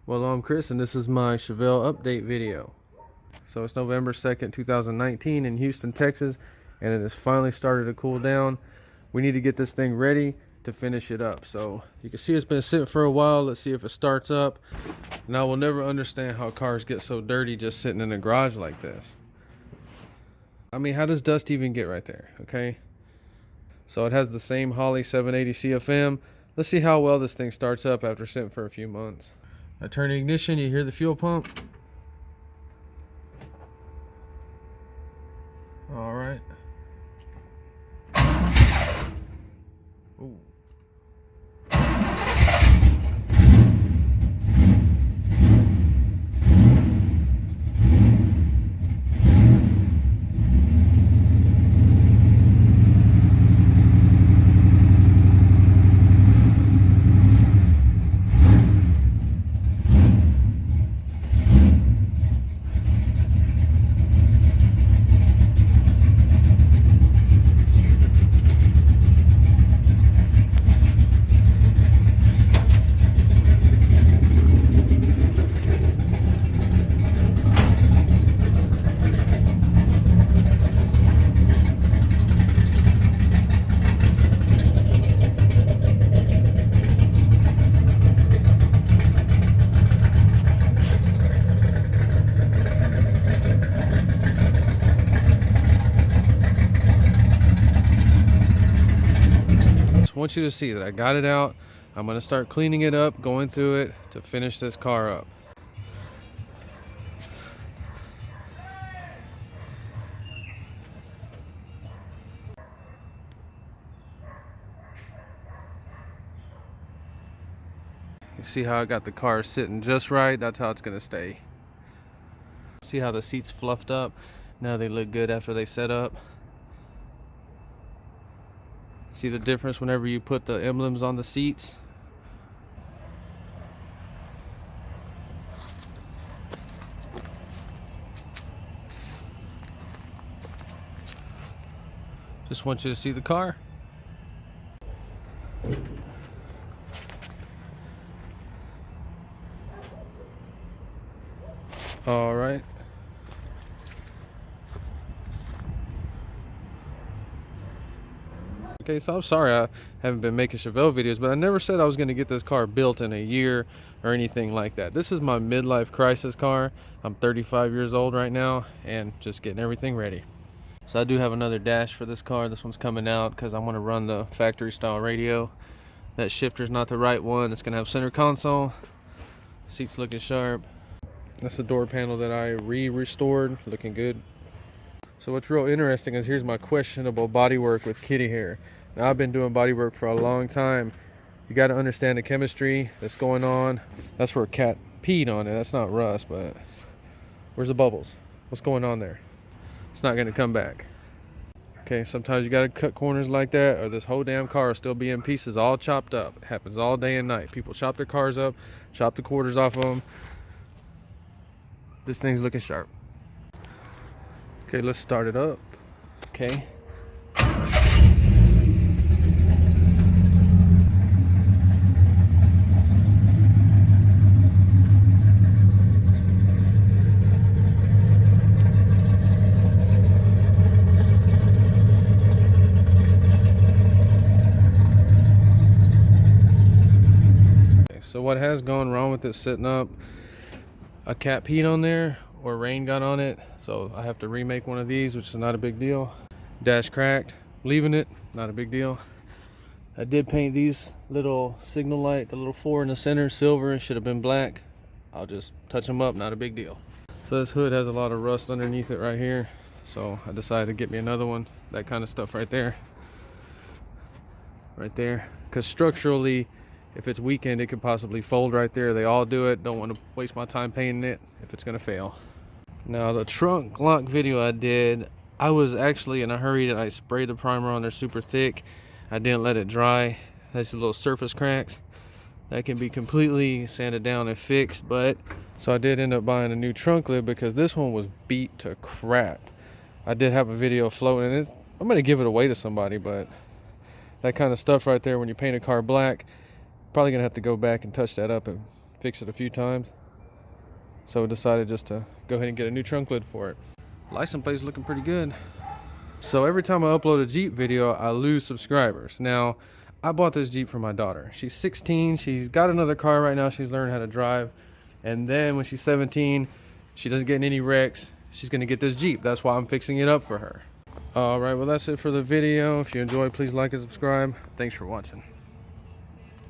Well, I'm Chris, and this is my Chevelle update video. So it's November 2nd, 2019 in Houston, Texas, and it has finally started to cool down. We need to get this thing ready to finish it up. So you can see it's been sitting for a while. Let's see if it starts up. And I will never understand how cars get so dirty just sitting in a garage like this. I mean, how does dust even get right there? Okay. So it has the same Holley 780 CFM. Let's see how well this thing starts up after sitting for a few months. I turn the ignition, you hear the fuel pump. All right. Ooh. I want you to see that I got it out. I'm going to start cleaning it up, going through it to finish this car up. You see how I got the car sitting just right? That's how it's going to stay. See how the seats fluffed up? Now they look good after they set up. See the difference whenever you put the emblems on the seats? Just want you to see the car. All right. Okay, so I'm sorry I haven't been making Chevelle videos, but I never said I was going to get this car built in a year or anything like that. This is my midlife crisis car. I'm 35 years old right now and just getting everything ready. So I do have another dash for this car. This one's coming out because I want to run the factory style radio. That shifter's not the right one. It's going to have center console. Seats looking sharp. That's the door panel that I restored, looking good. So what's real interesting is here's my questionable bodywork with kitty hair. Now I've been doing bodywork for a long time. You got to understand the chemistry that's going on. That's where a cat peed on it. That's not rust, but where's the bubbles? What's going on there? It's not going to come back. Okay, sometimes you got to cut corners like that, or this whole damn car will still be in pieces, all chopped up. It happens all day and night. People chop their cars up, chop the quarters off of them. This thing's looking sharp. Okay, let's start it up. Okay. So what has gone wrong with it sitting up? A cat peed on there or rain got on it, so I have to remake one of these, which is not a big deal. Dash cracked, leaving it, not a big deal. I did paint these little signal light, the little 4 in the center, silver. It should have been black. I'll just touch them up, not a big deal. So this hood has a lot of rust underneath it right here, so I decided to get me another one. That kind of stuff right there, because structurally, if it's weakened, it could possibly fold right there. They all do it. Don't want to waste my time painting it if it's going to fail. Now the trunk lock video I did, I was actually in a hurry and I sprayed the primer on there super thick. I didn't let it dry. That's the little surface cracks that can be completely sanded down and fixed. But so I did end up buying a new trunk lid because this one was beat to crap. I did have a video floating, and I'm going to give it away to somebody, but that kind of stuff right there, when you paint a car black, probably gonna have to go back and touch that up and fix it a few times. So we decided just to go ahead and get a new trunk lid for it. License plate's looking pretty good. So every time I upload a Jeep video, I lose subscribers. Now, I bought this Jeep for my daughter. She's 16, she's got another car right now, she's learning how to drive. And then when she's 17, she doesn't get in any wrecks, she's gonna get this Jeep. That's why I'm fixing it up for her. All right, well, that's it for the video. If you enjoyed, please like and subscribe. Thanks for watching.